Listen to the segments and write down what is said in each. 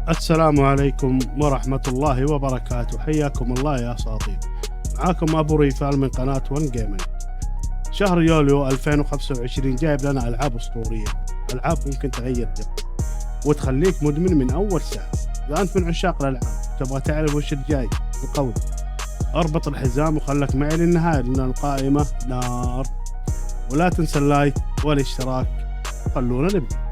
السلام عليكم ورحمة الله وبركاته. حياكم الله يا أساطير. معاكم أبو ريفال من قناة ون جيمنج. شهر يوليو 2025 جايب لنا ألعاب أسطورية، ألعاب ممكن تغير وتخليك مدمن من أول ساعة. إذا أنت من عشاق الألعاب تبغى تعرف وش الجاي القوي، اربط الحزام وخلك معي للنهاية لأن القائمة نار. ولا تنسى اللايك والاشتراك. خلونا نبدأ.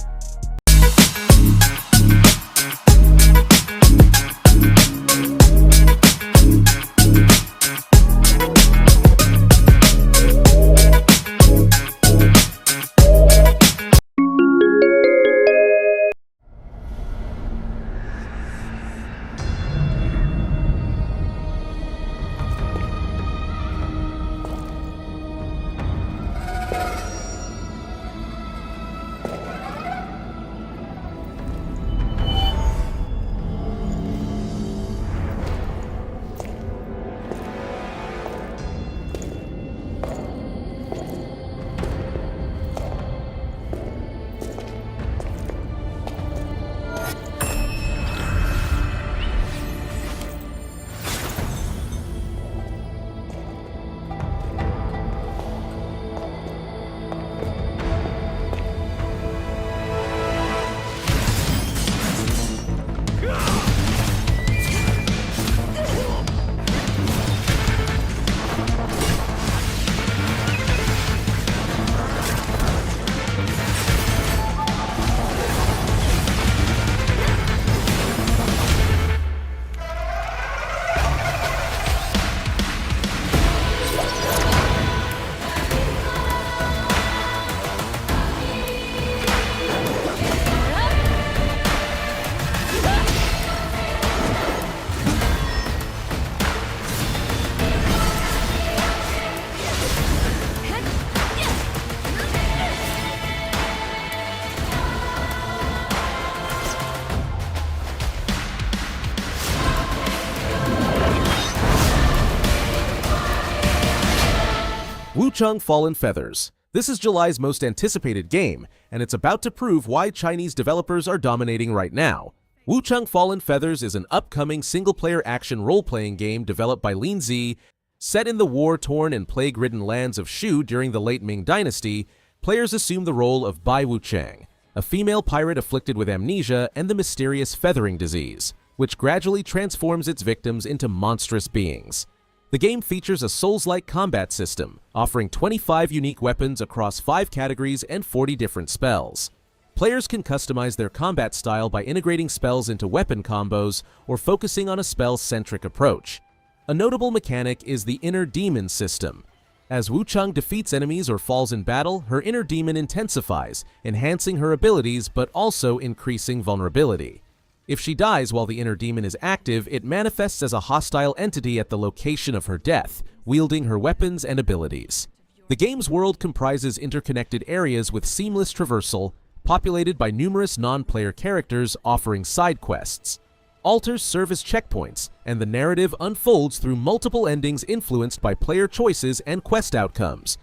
Wuchang Fallen Feathers. This is July's most anticipated game, and it's about to prove why Chinese developers are dominating right now. Wuchang Fallen Feathers is an upcoming single-player action role-playing game developed by Lin Z. Set in the war-torn and plague-ridden lands of Shu during the late Ming Dynasty, players assume the role of Bai Wuchang, a female pirate afflicted with amnesia and the mysterious feathering disease, which gradually transforms its victims into monstrous beings. The game features a Souls-like combat system, offering 25 unique weapons across 5 categories and 40 different spells. Players can customize their combat style by integrating spells into weapon combos or focusing on a spell-centric approach. A notable mechanic is the Inner Demon system. As Wuchang defeats enemies or falls in battle, her inner demon intensifies, enhancing her abilities but also increasing vulnerability. If she dies while the inner demon is active, it manifests as a hostile entity at the location of her death, wielding her weapons and abilities. The game's world comprises interconnected areas with seamless traversal, populated by numerous non-player characters offering side quests. Altars serve as checkpoints, and the narrative unfolds through multiple endings influenced by player choices and quest outcomes.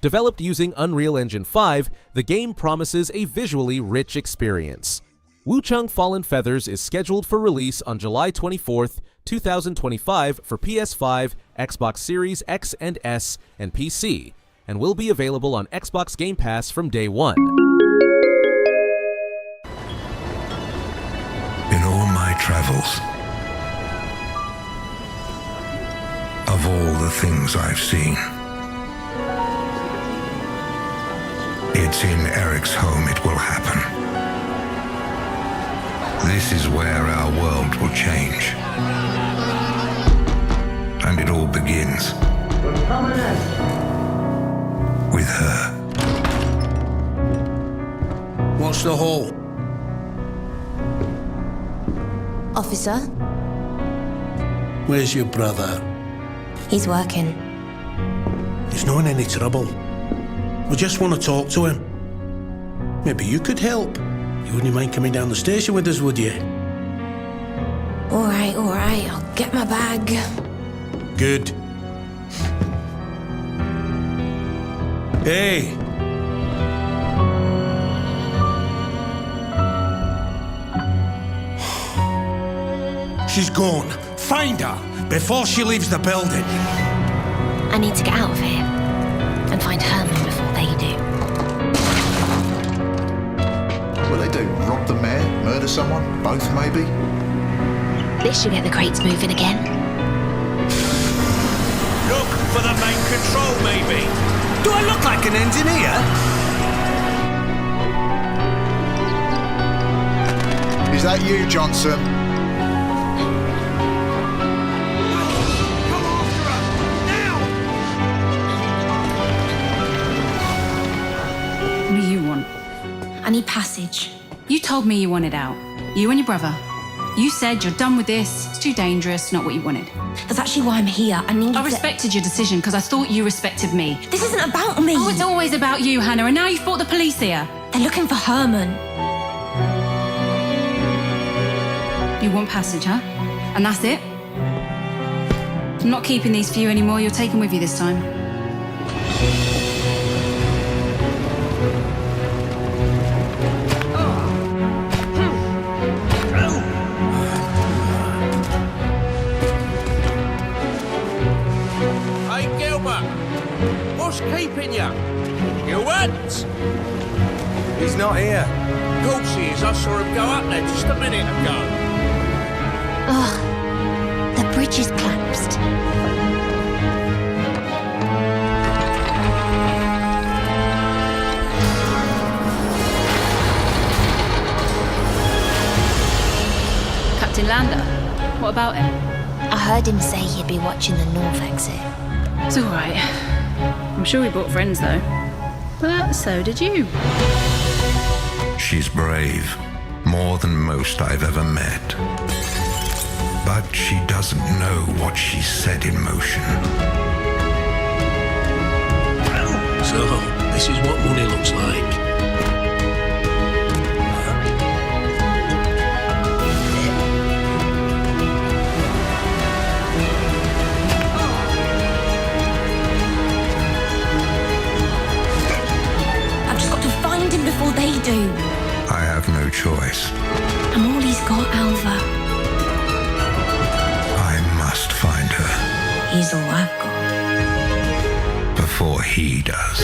Developed using Unreal Engine 5, the game promises a visually rich experience. Wuchang Fallen Feathers is scheduled for release on July 24th, 2025 for PS5, Xbox Series X and S, and PC, and will be available on Xbox Game Pass from day one. In all my travels, of all the things I've seen, it's in Eric's home it will happen. This is where our world will change. And it all begins with her. What's the haul? Officer? Where's your brother? He's working. He's not in any trouble. We just want to talk to him. Maybe you could help. You wouldn't mind coming down the station with us, would you? All right, I'll get my bag. Good. Hey! She's gone. Find her before she leaves the building. I need to get out of here and find Herman before they do. What they do? Rob the mayor? Murder someone? Both, maybe? This should get the crates moving again. Look for the main control, maybe. Do I look like an engineer? Is that you, Johnson? Come after her! Now! What do you want? I need passage. You told me you wanted out. You and your brother. You said you're done with this, it's too dangerous, not what you wanted. That's actually why I'm here. I need I respected your decision because I thought you respected me. This isn't about me. Oh, it's always about you, Hannah, and now you've brought the police here. They're looking for Herman. You want passage, huh? And that's it? I'm not keeping these for you anymore, you're taking with you this time. Hey, Gilbert! What's keeping you? Gilbert? He's not here. Of course he is. I saw him go up there just a minute ago. Ugh. The bridge is collapsed. Captain Lander, what about him? I heard him say he'd be watching the north exit. It's all right. I'm sure we brought friends, though. But so did you. She's brave, more than most I've ever met. But she doesn't know what she's set in motion. So, this is what money looks like. I've just got to find him before they do. I have no choice. I'm all he's got, Alva. I must find her He's all I've got. before he does.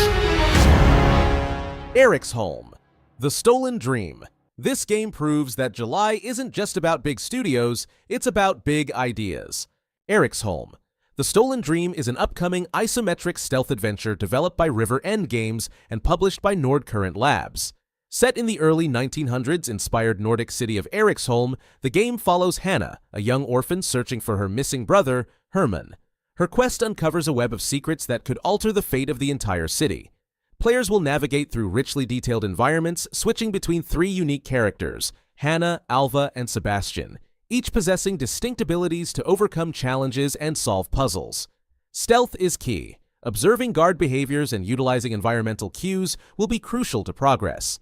Eric's Home, The Stolen Dream. This game proves that July isn't just about big studios, it's about big ideas. Eric's Home, The Stolen Dream is an upcoming isometric stealth adventure developed by River End Games and published by Nordcurrent Labs. Set in the early 1900s-inspired Nordic city of Eriksholm, the game follows Hannah, a young orphan searching for her missing brother, Herman. Her quest uncovers a web of secrets that could alter the fate of the entire city. Players will navigate through richly detailed environments, switching between three unique characters, Hannah, Alva, and Sebastian, each possessing distinct abilities to overcome challenges and solve puzzles. Stealth is key. Observing guard behaviors and utilizing environmental cues will be crucial to progress.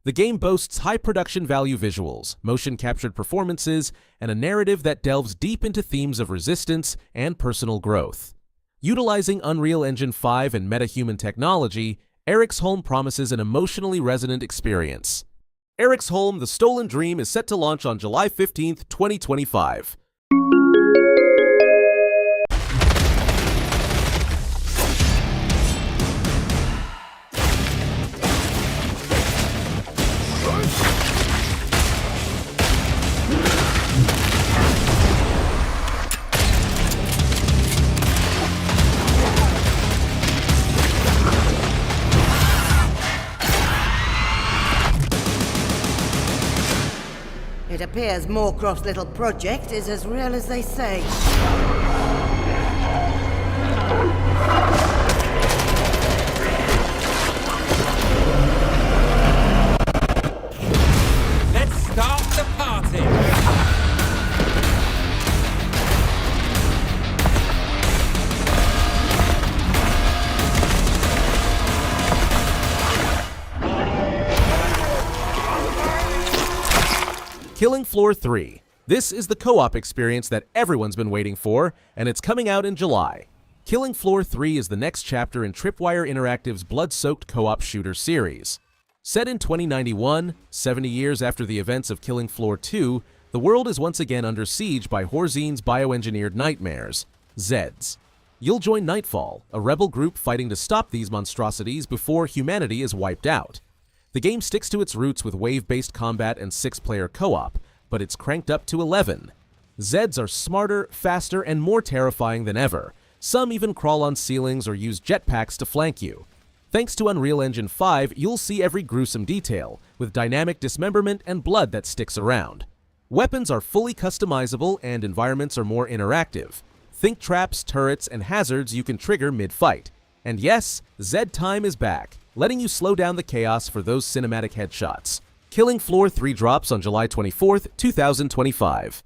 The game boasts high production value visuals, motion-captured performances, and a narrative that delves deep into themes of resistance and personal growth. Utilizing Unreal Engine 5 and metahuman technology, Eriksholm promises an emotionally resonant experience. Eriksholm: The Stolen Dream is set to launch on July 15, 2025. It appears Moorcroft's little project is as real as they say. Let's start the party! Killing Floor 3. This is the co-op experience that everyone's been waiting for, and it's coming out in July. Killing Floor 3 is the next chapter in Tripwire Interactive's blood-soaked co-op shooter series. Set in 2091, 70 years after the events of Killing Floor 2, the world is once again under siege by Horzine's bioengineered nightmares, Zeds. You'll join Nightfall, a rebel group fighting to stop these monstrosities before humanity is wiped out. The game sticks to its roots with wave-based combat and 6-player co-op, but it's cranked up to 11. Zeds are smarter, faster, and more terrifying than ever. Some even crawl on ceilings or use jetpacks to flank you. Thanks to Unreal Engine 5, you'll see every gruesome detail, with dynamic dismemberment and blood that sticks around. Weapons are fully customizable and environments are more interactive. Think traps, turrets, and hazards you can trigger mid-fight. And yes, Zed Time is back, letting you slow down the chaos for those cinematic headshots. Killing Floor 3 drops on July 24th, 2025.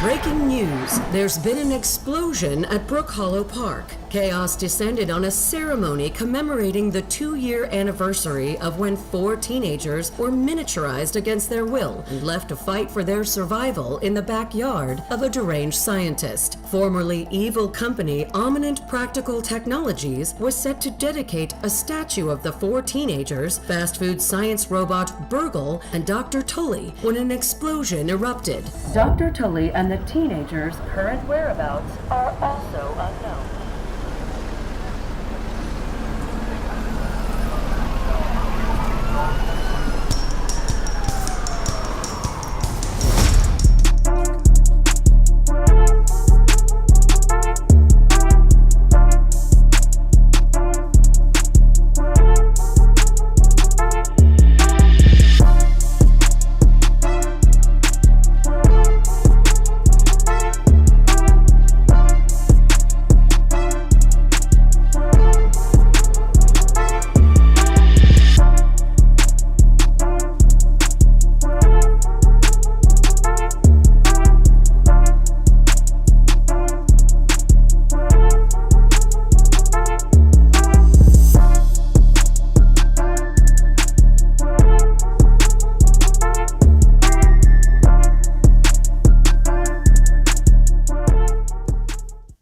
Breaking news. There's been an explosion at Brook Hollow Park. Chaos descended on a ceremony commemorating the 2-year anniversary of when 4 teenagers were miniaturized against their will and left to fight for their survival in the backyard of a deranged scientist. Formerly evil company Ominent Practical Technologies was set to dedicate a statue of the 4 teenagers, fast food science robot Burgle, and Dr. Tully when an explosion erupted. Dr. Tully and the teenagers' current whereabouts are also unknown.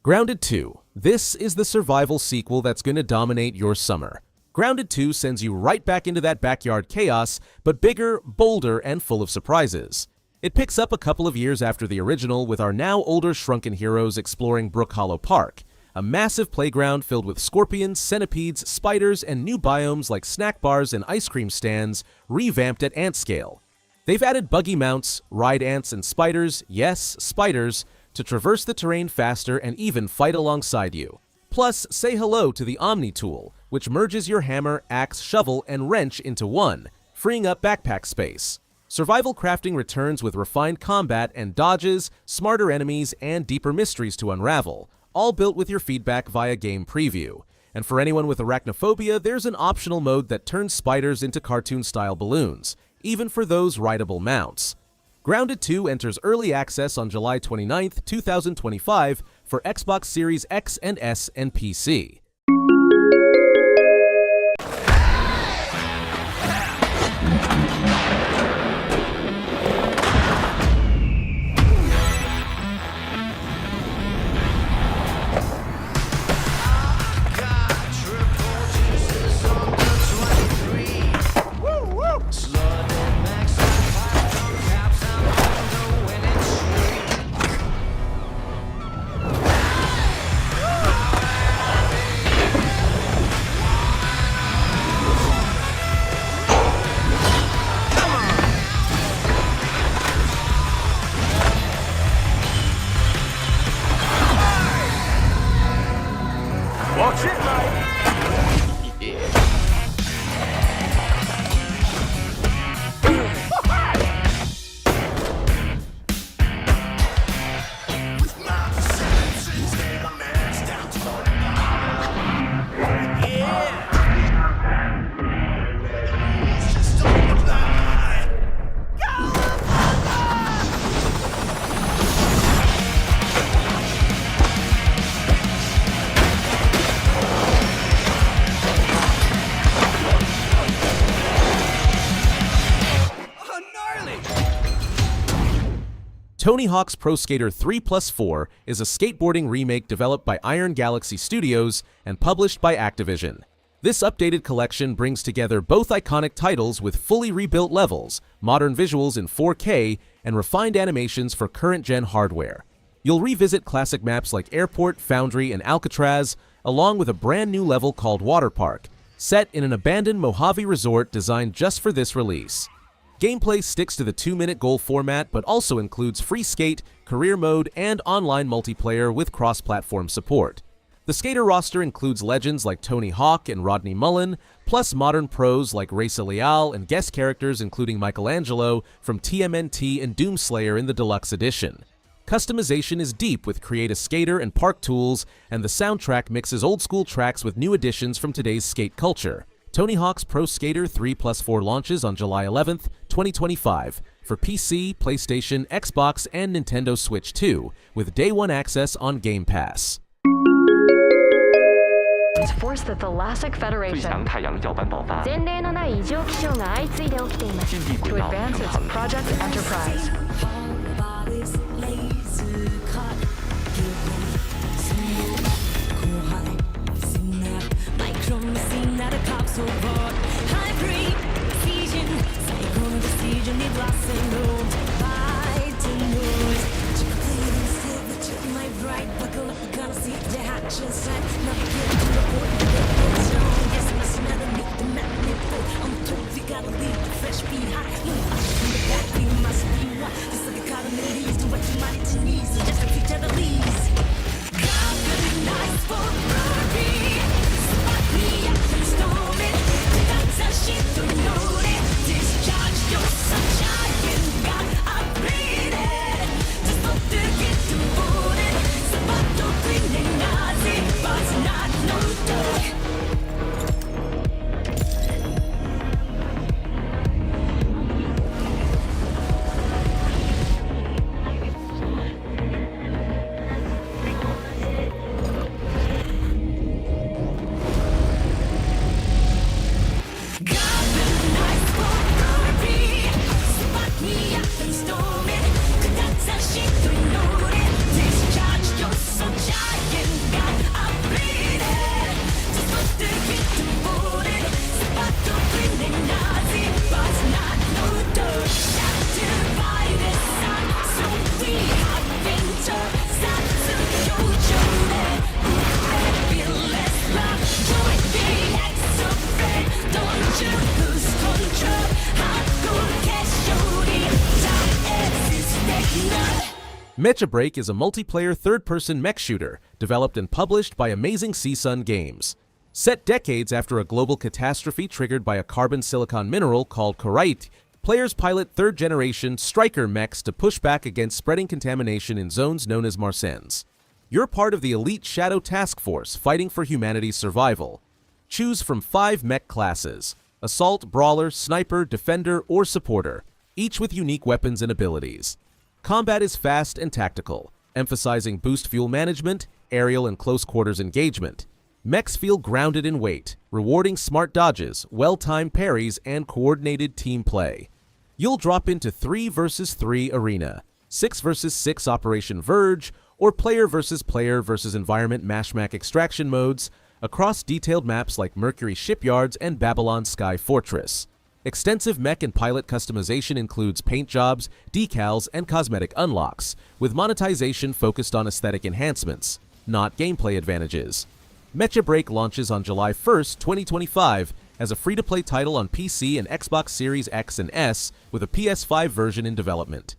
Grounded 2. This is the survival sequel that's going to dominate your summer. Grounded 2 sends you right back into that backyard chaos, but bigger, bolder, and full of surprises. It picks up a couple of years after the original, with our now older shrunken heroes exploring Brook Hollow Park, a massive playground filled with scorpions, centipedes, spiders, and new biomes like snack bars and ice cream stands, revamped at ant scale. They've added buggy mounts, ride ants and spiders, yes, spiders, to traverse the terrain faster and even fight alongside you. Plus, say hello to the Omni tool, which merges your hammer, axe, shovel, and wrench into one, freeing up backpack space. Survival crafting returns with refined combat and dodges, smarter enemies, and deeper mysteries to unravel, all built with your feedback via game preview. And for anyone with arachnophobia, there's an optional mode that turns spiders into cartoon-style balloons, even for those rideable mounts. Grounded 2 enters early access on July 29, 2025 for Xbox Series X and S and PC. Watch it, mate! Tony Hawk's Pro Skater 3+4 is a skateboarding remake developed by Iron Galaxy Studios and published by Activision. This updated collection brings together both iconic titles with fully rebuilt levels, modern visuals in 4K, and refined animations for current-gen hardware. You'll revisit classic maps like Airport, Foundry, and Alcatraz, along with a brand new level called Water Park, set in an abandoned Mojave resort designed just for this release. Gameplay sticks to the 2-minute goal format but also includes free skate, career mode, and online multiplayer with cross-platform support. The skater roster includes legends like Tony Hawk and Rodney Mullen, plus modern pros like Raisa Leal and guest characters including Michelangelo from TMNT and Doomslayer in the deluxe edition. Customization is deep with Create a Skater and Park tools, and the soundtrack mixes old-school tracks with new additions from today's skate culture. Tony Hawk's Pro Skater 3+4 launches on July 11th, 2025, for PC, PlayStation, Xbox, and Nintendo Switch 2, with Day 1 access on Game Pass. Force the Thalassic Federation. To advance its Project Enterprise. Mecha Break is a multiplayer third-person mech shooter developed and published by Amazing CSUN Games. Set decades after a global catastrophe triggered by a carbon silicon mineral called Corite, players pilot third-generation Striker mechs to push back against spreading contamination in zones known as Marsennes. You're part of the elite Shadow Task Force fighting for humanity's survival. Choose from 5 mech classes: Assault, Brawler, Sniper, Defender, or Supporter, each with unique weapons and abilities. Combat is fast and tactical, emphasizing boost fuel management, aerial and close quarters engagement. Mechs feel grounded in weight, rewarding smart dodges, well-timed parries, and coordinated team play. You'll drop into 3 vs 3 arena, 6 vs 6 Operation Verge, or player versus environment mashmack extraction modes across detailed maps like Mercury Shipyards and Babylon Sky Fortress. Extensive mech and pilot customization includes paint jobs, decals, and cosmetic unlocks, with monetization focused on aesthetic enhancements, not gameplay advantages. Mecha Break launches on July 1st, 2025 as a free-to-play title on PC and Xbox Series X and S with a PS5 version in development.